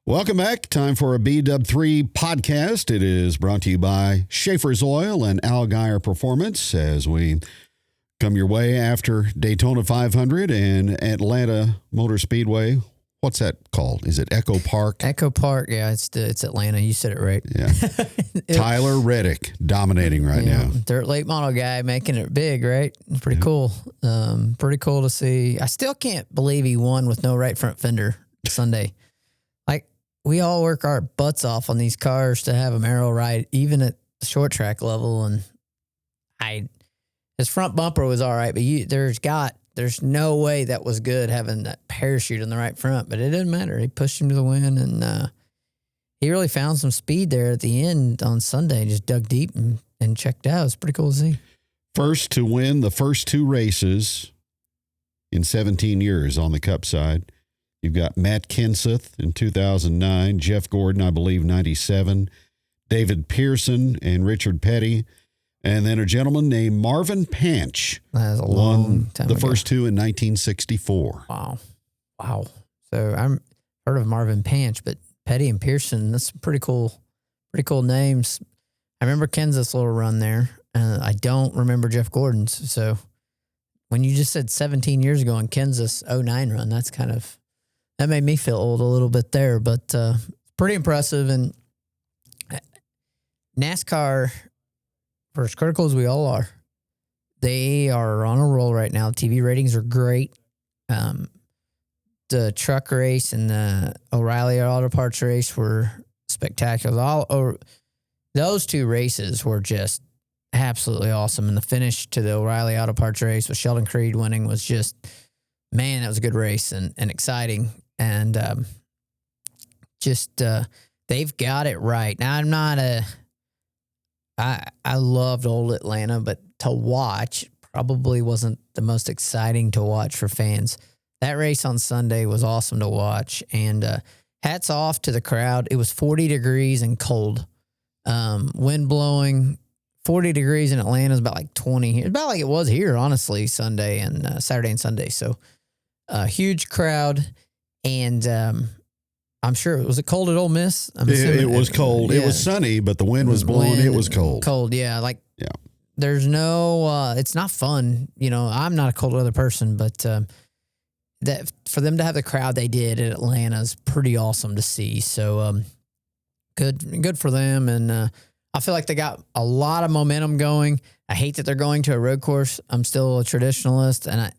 Welcome back. Time for a B-Dub3 podcast. It is brought to you by Schaefer's Oil and Al Geyer Performance as we come your way after Daytona 500 and Atlanta Motor Speedway. What's that called? Is it Echo Park? Echo Park, yeah, it's Atlanta. You said it right. Yeah. Tyler Reddick dominating right now. Dirt late model guy making it big, right? Pretty cool. Pretty cool to see. I still can't believe he won with no right front fender Sunday. Like, we all work our butts off on these cars to have them aero right, even at the short track level. And his front bumper was all right, but there's no way that was good having that parachute in the right front, but it didn't matter. He pushed him to the win, and he really found some speed there at the end on Sunday. Just dug deep and checked out. It was pretty cool to see. First to win the first two races in 17 years on the Cup side. You've got Matt Kenseth in 2009, Jeff Gordon, I believe, 97, David Pearson and Richard Petty. And then a gentleman named Marvin Panch won the first two in 1964. Wow. So I'm heard of Marvin Panch, but Petty and Pearson, that's pretty cool names. I remember Kenseth's little run there. I don't remember Jeff Gordon's. So when you just said 17 years ago on Kenseth's 09 run, that made me feel old a little bit there, but pretty impressive. And NASCAR, for as critical as we all are, they are on a roll right now. TV ratings are great. The truck race and the O'Reilly Auto Parts race were spectacular. Those two races were just absolutely awesome. And the finish to the O'Reilly Auto Parts race with Sheldon Creed winning was just, man, that was a good race and exciting. And they've got it right. Now, I'm not I loved old Atlanta, but to watch probably wasn't the most exciting to watch for fans. That race on Sunday was awesome to watch, and hats off to the crowd. It was 40 degrees and cold. Wind blowing. 40 degrees in Atlanta is about like 20. It's about like it was here, honestly, Sunday and Saturday and Sunday. So huge crowd, and I'm sure it was cold at Ole Miss. It was cold. Yeah. It was sunny, but the wind was blowing. It was cold. Cold, yeah. There's no. It's not fun. I'm not a cold weather person, but that for them to have the crowd they did at Atlanta is pretty awesome to see. So good for them, and I feel like they got a lot of momentum going. I hate that they're going to a road course. I'm still a traditionalist, and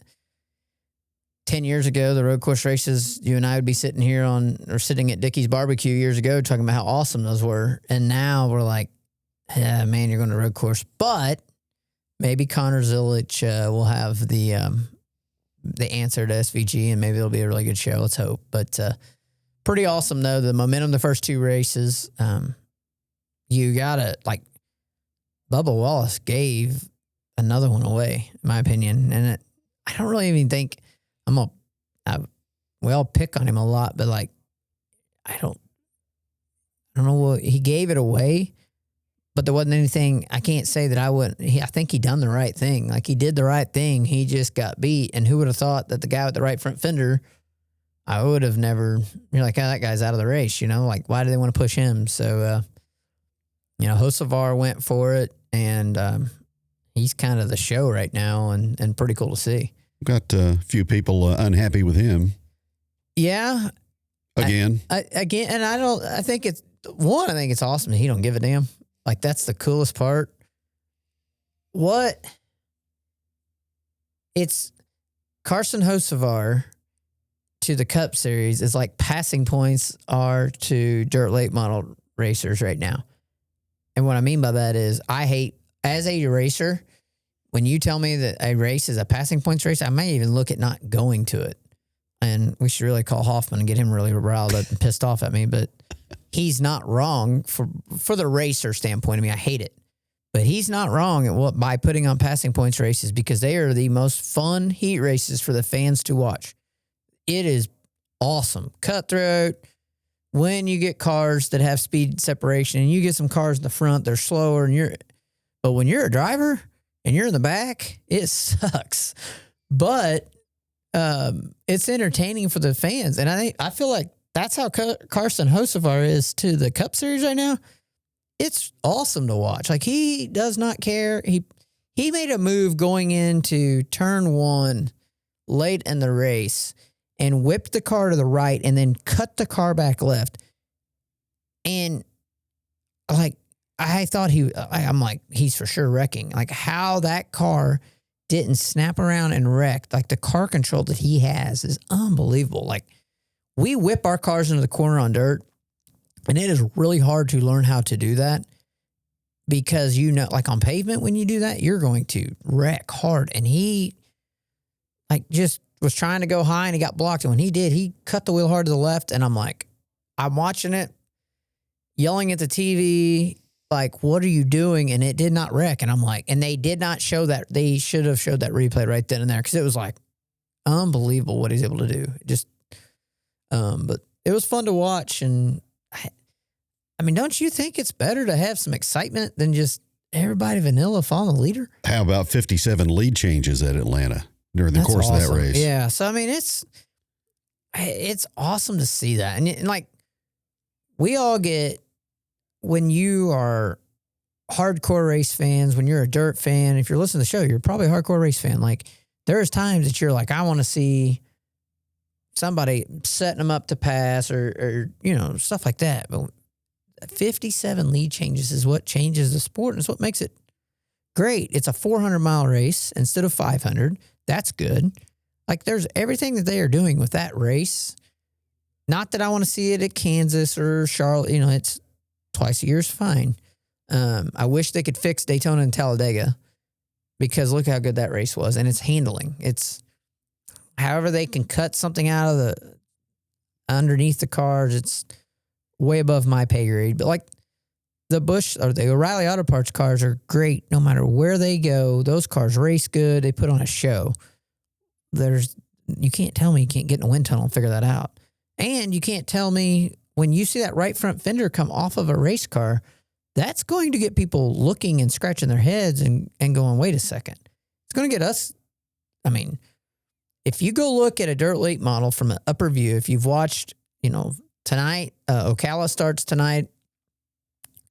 10 years ago, the road course races, you and I would be sitting sitting at Dickey's Barbecue years ago talking about how awesome those were. And now we're like, yeah, man, you're going to road course. But maybe Connor Zilic will have the answer to SVG, and maybe it'll be a really good show. Let's hope. But pretty awesome, though. The momentum the first two races, you got to, Bubba Wallace gave another one away, in my opinion. And I don't really even think we all pick on him a lot, but I don't know what he gave it away, but there wasn't anything. I can't say that I wouldn't. I think he done the right thing. He did the right thing. He just got beat. And who would have thought that the guy with the right front fender, I would have never, you're like, oh, that guy's out of the race, why do they want to push him? So, Hocevar went for it, and he's kind of the show right now, and pretty cool to see. Got a few people unhappy with him. Yeah. Again. Again, and I think it's awesome that he don't give a damn. That's the coolest part. It's Carson Hocevar to the Cup Series is like passing points are to dirt late model racers right now. And what I mean by that is I hate, as a racer, when you tell me that a race is a passing points race, I may even look at not going to it. And we should really call Hoffman and get him really riled up and pissed off at me. But he's not wrong for the racer standpoint. I hate it. But he's not wrong by putting on passing points races, because they are the most fun heat races for the fans to watch. It is awesome. Cutthroat. When you get cars that have speed separation and you get some cars in the front, they're slower, but when you're a driver and you're in the back, it sucks. But it's entertaining for the fans. And I feel like that's how Carson Hocevar is to the Cup Series right now. It's awesome to watch. Like, he does not care. He made a move going into turn 1 late in the race and whipped the car to the right and then cut the car back left. And like, I thought I'm like, he's for sure wrecking. Like, how that car didn't snap around and wreck, like the car control that he has is unbelievable. Like, we whip our cars into the corner on dirt, and it is really hard to learn how to do that because, like on pavement, when you do that, you're going to wreck hard. And he like just was trying to go high and he got blocked. And when he did, he cut the wheel hard to the left. And I'm like, I'm watching it, yelling at the TV, like, what are you doing? And it did not wreck. And I'm like, and they did not show that. They should have showed that replay right then and there, because it was like unbelievable what he's able to do. Just, but it was fun to watch. And I mean, don't you think it's better to have some excitement than just everybody vanilla following the leader? How about 57 lead changes at Atlanta during the course of that race? Yeah. So, I mean, it's awesome to see that. And like, we all get, when you are hardcore race fans, when you're a dirt fan, if you're listening to the show, you're probably a hardcore race fan. Like, there's times that you're like, I want to see somebody setting them up to pass or stuff like that. But 57 lead changes is what changes the sport, and it's what makes it great. It's a 400-mile race instead of 500. That's good. Like, there's everything that they are doing with that race. Not that I want to see it at Kansas or Charlotte. It's twice a year is fine. I wish they could fix Daytona and Talladega, because look how good that race was. And it's handling. It's however they can cut something out of the underneath the cars. It's way above my pay grade. But like, the Busch or the O'Reilly Auto Parts cars are great no matter where they go. Those cars race good. They put on a show. You can't tell me you can't get in a wind tunnel and figure that out. And you can't tell me when you see that right front fender come off of a race car, that's going to get people looking and scratching their heads and going, wait a second. It's going to get us. I mean, if you go look at a dirt late model from an upper view, if you've watched, tonight, Ocala starts tonight.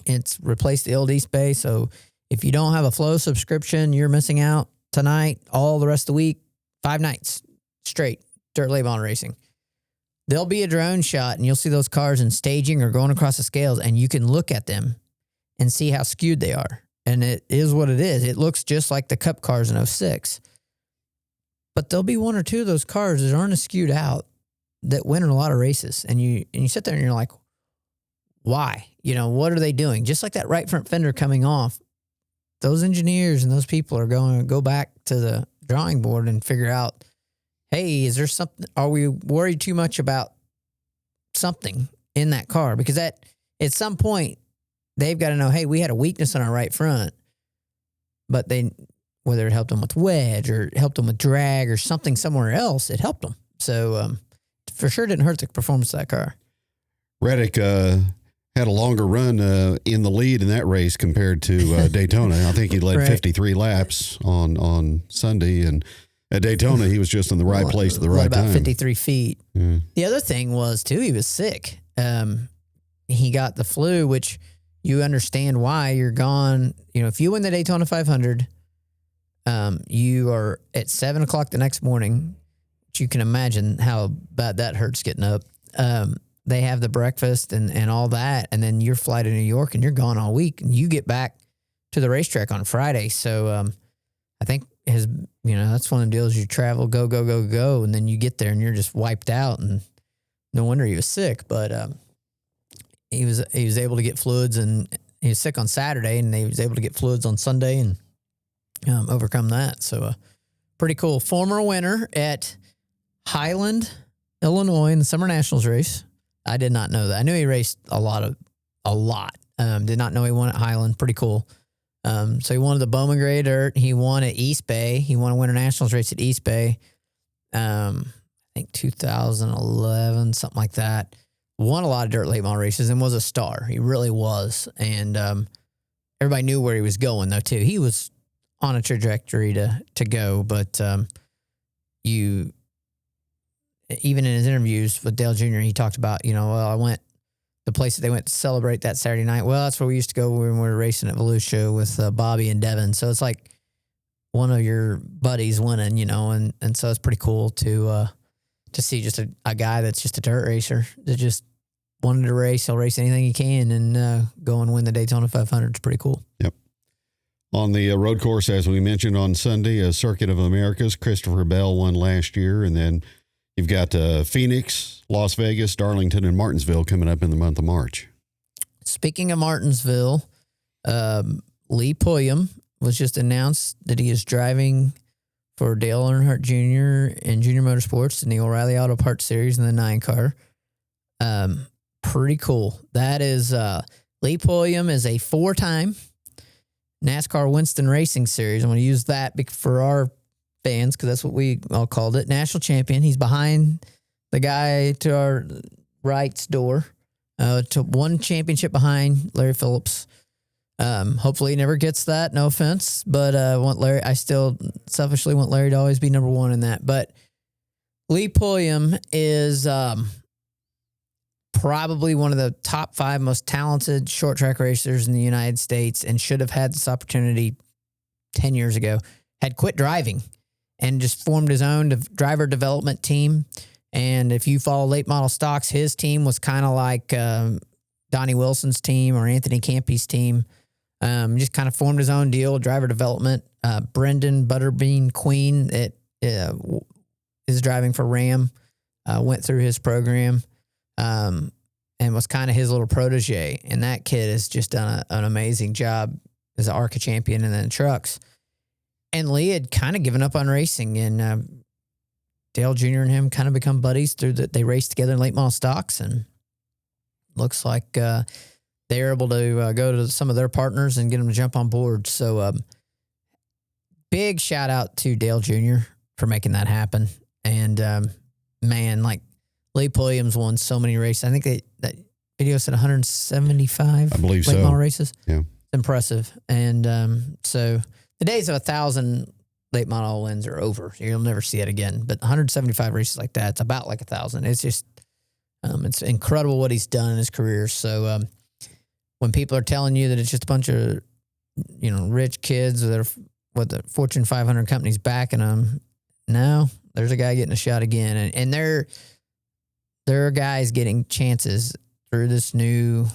It's replaced the old East Bay. So if you don't have a Flow subscription, you're missing out tonight, all the rest of the week, 5 nights straight, dirt late model racing. There'll be a drone shot and you'll see those cars in staging or going across the scales, and you can look at them and see how skewed they are. And it is what it is. It looks just like the Cup cars in 06. But there'll be 1 or 2 of those cars that aren't as skewed out that win in a lot of races. And you sit there and you're like, why? What are they doing? Just like that right front fender coming off. Those engineers and those people are going to go back to the drawing board and figure out, hey, is there something? Are we worried too much about something in that car? Because at some point, they've got to know, hey, we had a weakness on our right front, but whether it helped them with wedge or helped them with drag or something somewhere else, it helped them. So for sure didn't hurt the performance of that car. Reddick had a longer run in the lead in that race compared to Daytona. I think he led 53 laps on Sunday, and at Daytona, he was just in the right place at the right time. About 53 feet. Yeah. The other thing was, too, he was sick. He got the flu, which you understand why. You're gone. If you win the Daytona 500, you are at 7 o'clock the next morning, which you can imagine how bad that hurts getting up. They have the breakfast and all that, and then your flight to New York, and you're gone all week, and you get back to the racetrack on Friday. So I think that's one of the deals. You travel, go, and then you get there and you're just wiped out, and no wonder he was sick. But he was able to get fluids, and he was sick on Saturday, and he was able to get fluids on Sunday and overcome that. So pretty cool. Former winner at Highland, Illinois in the Summer Nationals race. I did not know that. I knew he raced a lot. Did not know he won at Highland. Pretty cool. So he won the Bowman Gray Dirt. He won at East Bay. He won a Winter Nationals race at East Bay. I think 2011, something like that. Won a lot of dirt late model races and was a star. He really was. And everybody knew where he was going, though, too. He was on a trajectory to go, but even in his interviews with Dale Jr., he talked about, the place that they went to celebrate that Saturday night. Well, that's where we used to go when we were racing at Volusia with Bobby and Devin. So it's like one of your buddies winning, and so it's pretty cool to see just a guy that's just a dirt racer that just wanted to race. He'll race anything he can and go and win the Daytona 500. It's pretty cool. Yep. On the road course, as we mentioned on Sunday, a Circuit of Americas, Christopher Bell won last year, and then you've got Phoenix, Las Vegas, Darlington, and Martinsville coming up in the month of March. Speaking of Martinsville, Lee Pulliam was just announced that he is driving for Dale Earnhardt Jr. in Junior Motorsports in the O'Reilly Auto Parts Series in the 9 car. Pretty cool. That is Lee Pulliam is a 4-time NASCAR Winston Racing Series. I'm going to use that for our fans because that's what we all called it. National champion. He's behind the guy to our right's door, to one championship behind Larry Phillips. Hopefully he never gets that. No offense, but I still selfishly want Larry to always be number 1 in that. But Lee Pulliam is probably one of the top 5 most talented short track racers in the United States, and should have had this opportunity 10 years ago. Had quit driving and just formed his own driver development team. And if you follow late model stocks, his team was kind of like Donnie Wilson's team or Anthony Campy's team. Just kind of formed his own deal, driver development. Brendan Butterbean Queen is driving for Ram, went through his program, and was kind of his little protege. And that kid has just done an amazing job as an ARCA champion and then trucks. And Lee had kind of given up on racing, and Dale Jr. and him kind of become buddies through that. They raced together in late model stocks, and looks like they're able to go to some of their partners and get them to jump on board. So big shout out to Dale Jr. for making that happen. And man, like Lee Pulliam's won so many races. I think that video said 175. I believe late so. model races. Yeah, it's impressive. And so the days of 1,000 late model wins are over. You'll never see it again. But 175 races like that, it's about like 1,000. It's just it's incredible what he's done in his career. So when people are telling you that it's just a bunch of rich kids that are with the Fortune 500 companies backing them, no, there's a guy getting a shot again, and there are guys getting chances through this new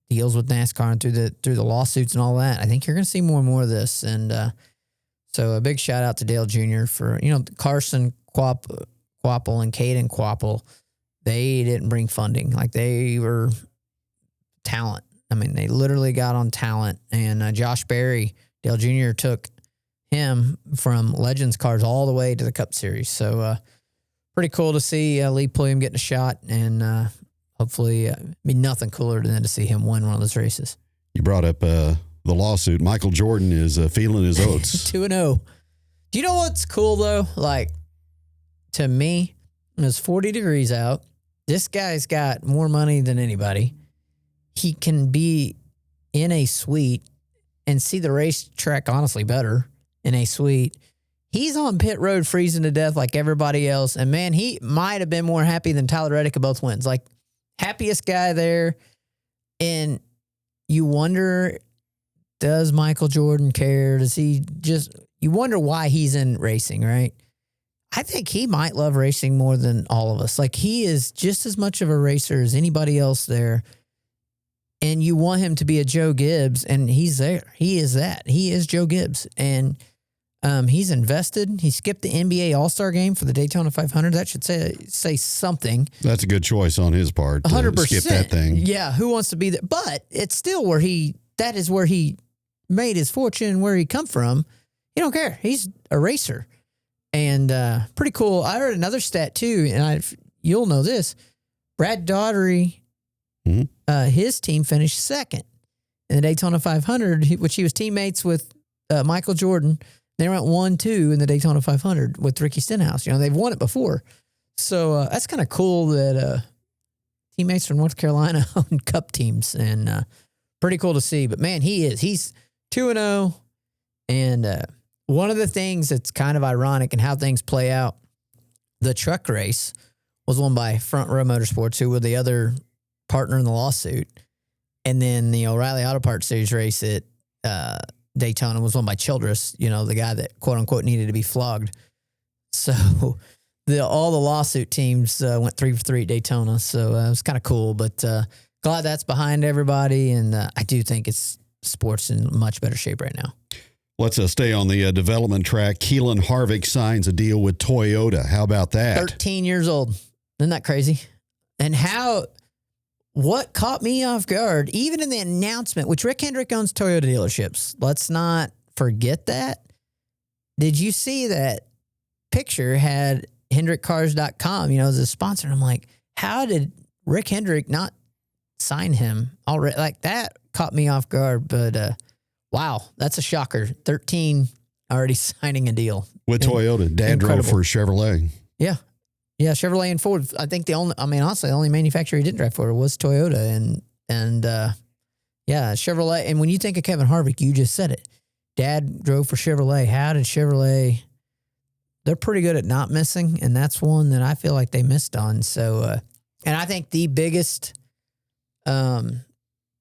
deals with NASCAR and through the lawsuits and all that. I think you're going to see more and more of this, and so a big shout out to Dale Jr. for Carson Kvapil and Caden Kvapil. They didn't bring funding, like they were talent. I mean, they literally got on talent, and Josh Berry, Dale Jr. took him from Legends cars all the way to the Cup Series. So pretty cool to see Lee Pulliam getting a shot, and hopefully be nothing cooler than to see him win one of those races. You brought up the lawsuit. Michael Jordan is feeling his oats. 2-0. Do you know what's cool though? Like, to me, it was 40 degrees out. This guy's got more money than anybody. He can be in a suite and see the racetrack honestly better in a suite. He's on pit road freezing to death like everybody else. And man, he might have been more happy than Tyler Reddick of both wins. Like, happiest guy there. And you wonder, does Michael Jordan care? Does he just, you wonder why he's in racing, right? I think he might love racing more than all of us. Like, he is just as much of a racer as anybody else there. And you want him to be a Joe Gibbs, and he's there. He is that. He is Joe Gibbs. And he's invested. He skipped the NBA All-Star game for the Daytona 500. That should say something. That's a good choice on his part. 100%. Skip that thing. Yeah, who wants to be there? But it's still that is where he made his fortune, where he come from. He don't care. He's a racer. And pretty cool. I heard another stat too, and you'll know this. Brad Daugherty, his team finished second in the Daytona 500, which he was teammates with Michael Jordan. They went 1-2 in the Daytona 500 with Ricky Stenhouse. They've won it before. So that's kind of cool that teammates from North Carolina own Cup teams, and pretty cool to see. But man, he's 2-0, and one of the things that's kind of ironic in how things play out, the truck race was won by Front Row Motorsports, who were the other partner in the lawsuit. And then the O'Reilly Auto Parts Series race at Daytona was won by Childress, the guy that, quote unquote, needed to be flogged. So all the lawsuit teams went 3 for 3 at Daytona. So it was kind of cool, but glad that's behind everybody. And I do think sports in much better shape right now. Let's stay on the development track. Keelan Harvick signs a deal with Toyota. How about that? 13 years old. Isn't that crazy? And what caught me off guard, even in the announcement, which Rick Hendrick owns Toyota dealerships. Let's not forget that. Did you see that picture had HendrickCars.com, as a sponsor? And I'm like, how did Rick Hendrick not sign him already? Like, that caught me off guard, but wow, that's a shocker. 13 already signing a deal. With Toyota. Dad drove for Chevrolet. Yeah. Yeah, Chevrolet and Ford. I think honestly, the only manufacturer he didn't drive for was Toyota. And Chevrolet. And when you think of Kevin Harvick, you just said it. Dad drove for Chevrolet. How did Chevrolet? They're pretty good at not missing, and that's one that I feel like they missed on. So, and I think the biggest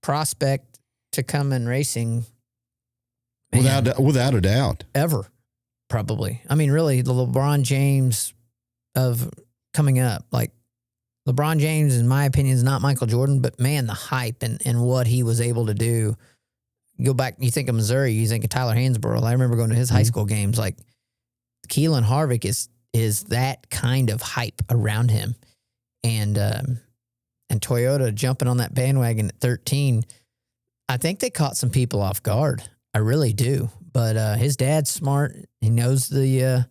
prospect to come in racing, without a doubt, ever, probably. I mean, really, the LeBron James of coming up. Like, LeBron James, in my opinion, is not Michael Jordan, but man, the hype and what he was able to do. Go back, you think of Missouri, you think of Tyler Hansborough. I remember going to his high school games. Like, Keelan Harvick is that kind of hype around him. And Toyota jumping on that bandwagon at 13, I think they caught some people off guard. I really do. But his dad's smart. He knows the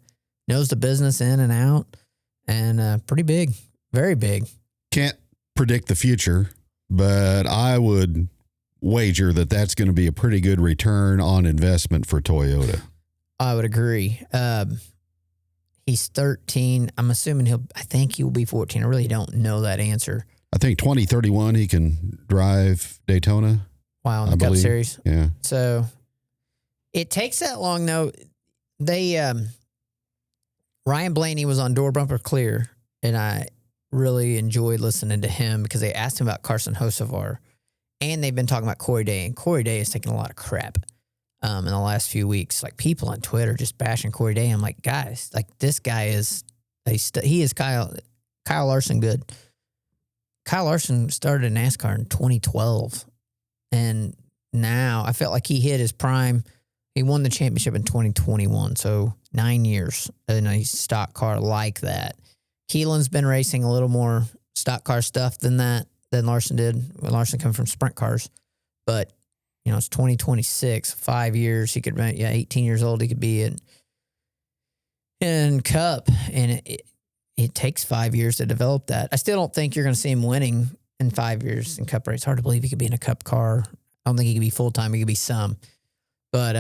business in and out. And pretty big, very big. Can't predict the future, but I would wager that that's going to be a pretty good return on investment for Toyota. I would agree. He's 13. I'm assuming I think he will be 14. I really don't know that answer. I think 2031 he can drive Daytona. Wow, in the Cup Series. Yeah. So it takes that long, though. Ryan Blaney was on Door Bumper Clear, and I really enjoyed listening to him because they asked him about Carson Hocevar, and they've been talking about Corey Day, and Corey Day is taking a lot of crap in the last few weeks. Like, people on Twitter just bashing Corey Day. I'm like, guys, like, this guy is he is Kyle Larson good. Kyle Larson started in NASCAR in 2012, and now I felt like he hit his prime. He won the championship in 2021, so 9 years in a stock car like that. Keelan's been racing a little more stock car stuff than Larson did. Well, Larson come from sprint cars, but it's 2026, 5 years. He could run, 18 years old. He could be in Cup, and it takes 5 years to develop that. I still don't think you're going to see him winning in 5 years in Cup race. Hard to believe he could be in a Cup car. I don't think he could be full time. He could be some. But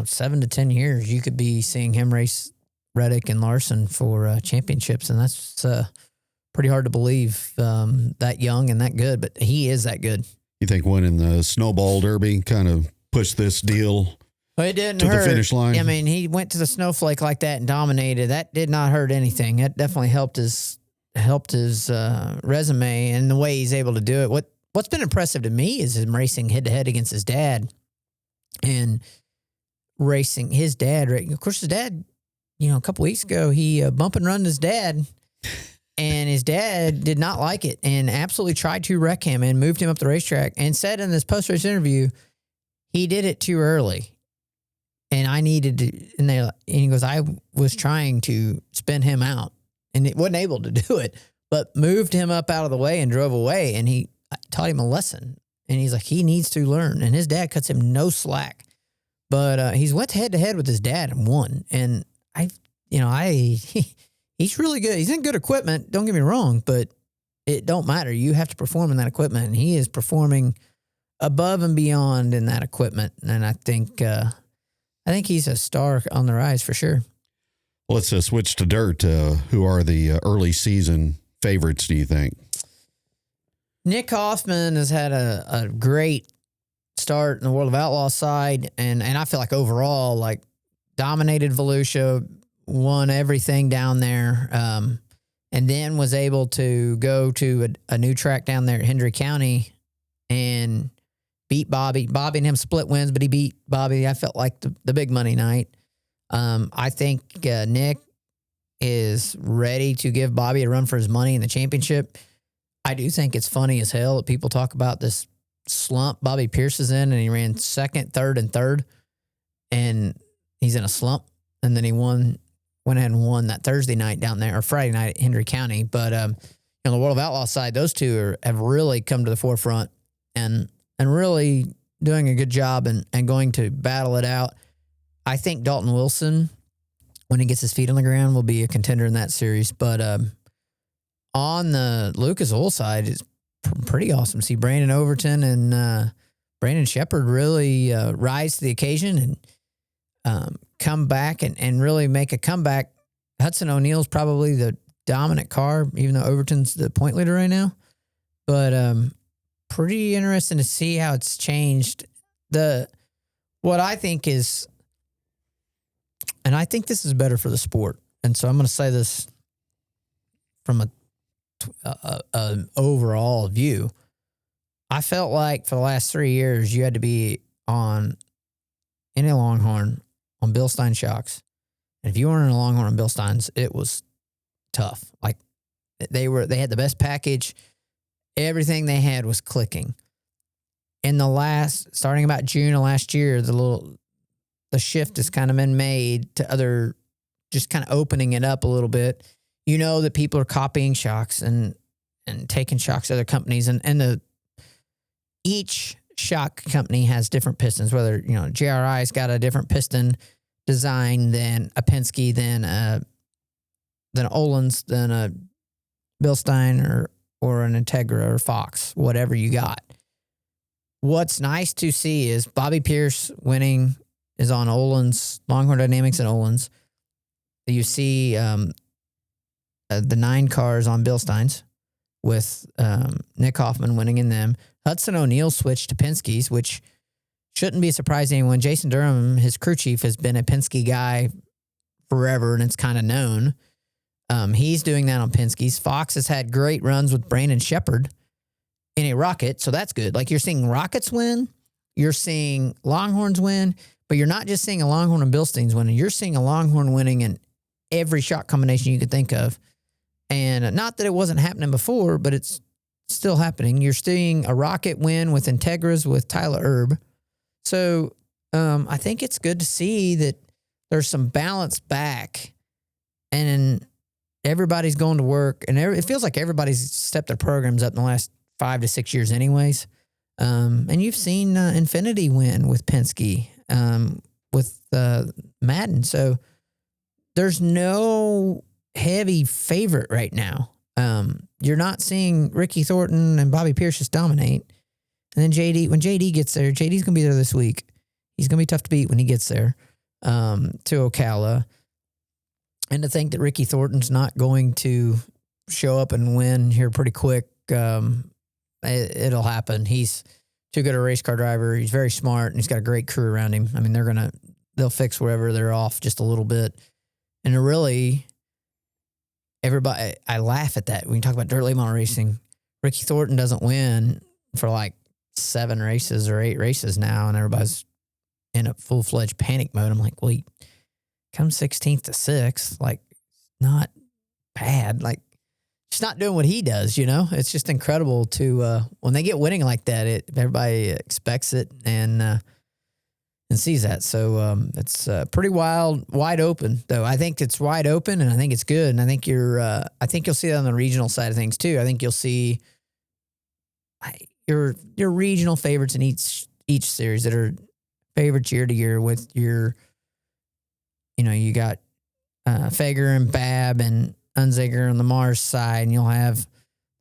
7 to 10 years, you could be seeing him race Reddick and Larson for championships, and that's pretty hard to believe that young and that good. But he is that good. You think winning the Snowball Derby kind of pushed this deal it didn't to hurt. The finish line? I mean, he went to the Snowflake like that and dominated. That did not hurt anything. That definitely helped his resume and the way he's able to do it. What's been impressive to me is him racing head to head against his dad. And racing his dad, right? Of course, his dad, a couple weeks ago, he bump and run his dad, and his dad did not like it and absolutely tried to wreck him and moved him up the racetrack and said in this post-race interview, he did it too early. And I needed to, and he goes, I was trying to spin him out and it wasn't able to do it, but moved him up out of the way and drove away. And he taught him a lesson. And he's like, he needs to learn. And his dad cuts him no slack. But he's went head to head with his dad and won. And he's really good. He's in good equipment. Don't get me wrong, but it don't matter. You have to perform in that equipment. And he is performing above and beyond in that equipment. And I think he's a star on the rise for sure. Let's switch to dirt. Who are the early season favorites, do you think? Nick Hoffman has had a great start in the World of Outlaw side, and I feel like overall, like, dominated Volusia, won everything down there, and then was able to go to a new track down there at Hendry County and beat Bobby. Bobby and him split wins, but he beat Bobby. I felt like the big money night. I think Nick is ready to give Bobby a run for his money in the championship. I do think it's funny as hell that people talk about this slump Bobby Pierce is in, and he ran second, third, and third, and he's in a slump. And then he went ahead and won that Thursday night down there, or Friday night at Hendry County. But on the World of Outlaw side, those two have really come to the forefront and really doing a good job and going to battle it out. I think Dalton Wilson, when he gets his feet on the ground, will be a contender in that series. But on the Lucas Oil side, it's pretty awesome to see Brandon Overton and Brandon Shepard really rise to the occasion and come back and really make a comeback. Hudson O'Neal's probably the dominant car, even though Overton's the point leader right now. But pretty interesting to see how it's changed. What I think is, and I think this is better for the sport, and so I'm going to say this from an overall view. I felt like for the last 3 years, you had to be on any Longhorn on Bilstein shocks. And if you weren't in a Longhorn on Bilsteins, it was tough. Like they had the best package. Everything they had was clicking. In starting about June of last year, the shift has kind of been made to just kind of opening it up a little bit. You know that people are copying shocks and taking shocks to other companies, and each shock company has different pistons. Whether JRI's got a different piston design than a Penske, than Öhlins, than a Bilstein or an Integra or Fox, whatever you got. What's nice to see is Bobby Pierce winning is on Öhlins, Longhorn Dynamics and Öhlins. You see the 9 cars on Bilsteins with Nick Hoffman winning in them. Hudson O'Neal switched to Penske's, which shouldn't be a surprise to anyone. Jason Durham, his crew chief, has been a Penske guy forever, and it's kind of known. He's doing that on Penske's. Fox has had great runs with Brandon Shepard in a Rocket, so that's good. Like, you're seeing Rockets win, you're seeing Longhorns win, but you're not just seeing a Longhorn and Bilsteins winning. You're seeing a Longhorn winning in every shot combination you could think of. And not that it wasn't happening before, but it's still happening. You're seeing a Rocket win with Integras with Tyler Erb. So I think it's good to see that there's some balance back, and everybody's going to work. And it feels like everybody's stepped their programs up in the last 5 to 6 years anyways. And you've seen Infinity win with Penske, with Madden. So there's no heavy favorite right now. You're not seeing Ricky Thornton and Bobby Pierce just dominate. And then when JD gets there, JD's going to be there this week. He's going to be tough to beat when he gets there to Ocala. And to think that Ricky Thornton's not going to show up and win here pretty quick, it'll happen. He's too good a race car driver. He's very smart, and he's got a great crew around him. I mean, they'll fix wherever they're off just a little bit. And really, everybody, I laugh at that when you talk about dirt late model racing. Ricky Thornton doesn't win for like 7 races or 8 races now, and everybody's in a full-fledged panic mode. I'm like, well, he comes 16th to 6th, like, not bad. Like, just not doing what he does, It's just incredible to, when they get winning like that, everybody expects it and sees that. So it's pretty wide open, though. I think it's wide open, and I think it's good. And I think you'll see that on the regional side of things too. I think you'll see your regional favorites in each series that are favorites year to year with your, you got Fager and Babb and Unziger on the Mars side, and you'll have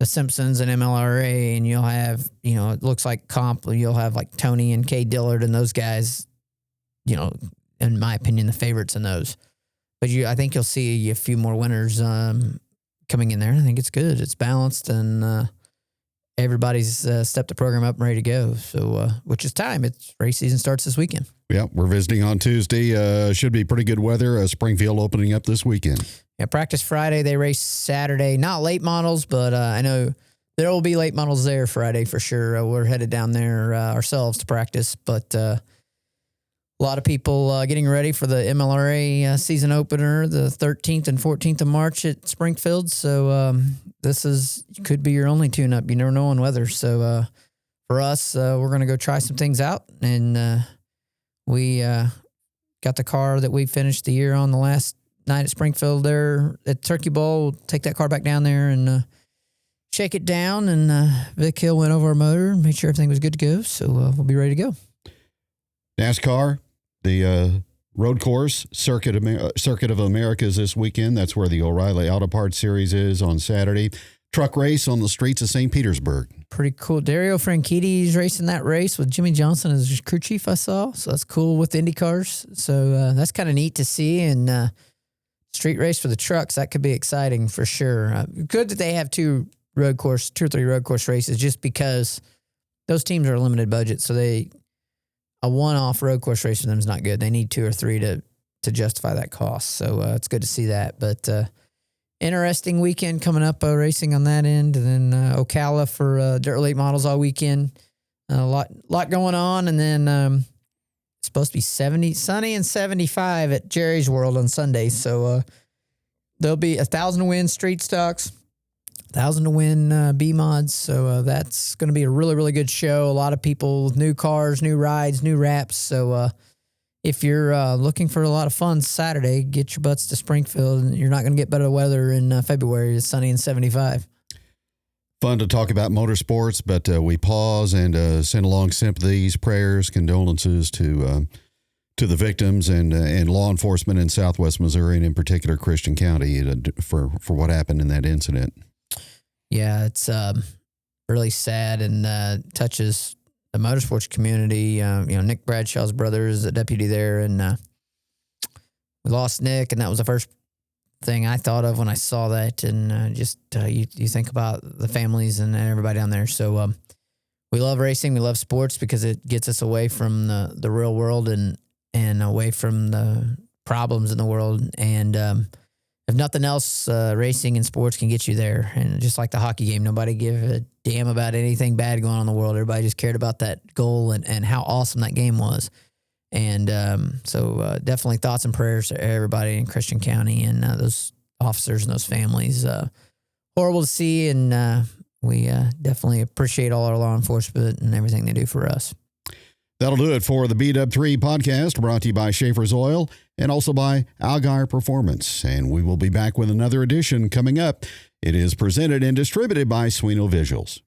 the Simpsons and MLRA, and you'll have, it looks like comp, you'll have like Tony and Kay Dillard and those guys, in my opinion, the favorites in those. But I think you'll see a few more winners coming in there. I think it's good. It's balanced, and everybody's stepped the program up and ready to go. So, which is time. It's race season starts this weekend. Yeah, we're visiting on Tuesday. Should be pretty good weather. Springfield opening up this weekend. Yeah, practice Friday. They race Saturday. Not late models, but I know there will be late models there Friday for sure. We're headed down there ourselves to practice, but a lot of people getting ready for the MLRA season opener, the 13th and 14th of March at Springfield. So this could be your only tune-up. You never know on weather. So for us, we're going to go try some things out, and we got the car that we finished the year on the last night at Springfield there at Turkey Bowl. We'll take that car back down there and shake it down. And Vic Hill went over our motor and made sure everything was good to go. So we'll be ready to go. NASCAR, the road course, Circuit of Americas this weekend. That's where the O'Reilly Auto Parts Series is on Saturday. Truck race on the streets of St. Petersburg. Pretty cool. Dario Franchitti's racing that race with Jimmy Johnson as his crew chief, I saw. So that's cool with Indy cars. So that's kind of neat to see. And street race for the trucks, that could be exciting for sure. Good that they have two or three road course races, just because those teams are a limited budget. So a one-off road course race for them is not good. They need two or three to justify that cost. So it's good to see that. But interesting weekend coming up, racing on that end. And then Ocala for dirt late models all weekend. A lot going on. And then it's supposed to be sunny and 75 at Jerry's World on Sunday. So there'll be 1,000 to win street stocks, 1,000 to win B mods. So that's going to be a really, really good show. A lot of people with new cars, new rides, new wraps. So if you're looking for a lot of fun Saturday, get your butts to Springfield. You're not going to get better weather in February. It's sunny and 75. Fun to talk about motorsports, but we pause and send along sympathies, prayers, condolences to the victims and law enforcement in Southwest Missouri, and in particular Christian County, for what happened in that incident. Yeah, it's really sad and touches the motorsports community. Nick Bradshaw's brother is a deputy there, and we lost Nick, and that was the first thing I thought of when I saw that. And you think about the families and everybody down there. So we love racing, we love sports because it gets us away from the real world and away from the problems in the world. And if nothing else, racing and sports can get you there. And just like the hockey game, nobody gave a damn about anything bad going on in the world. Everybody just cared about that goal and how awesome that game was. And so definitely thoughts and prayers to everybody in Christian County and those officers and those families. Horrible to see, and we definitely appreciate all our law enforcement and everything they do for us. That'll do it for the BW3 podcast, brought to you by Schaefer's Oil and also by Algar Performance. And we will be back with another edition coming up. It is presented and distributed by Suino Visuals.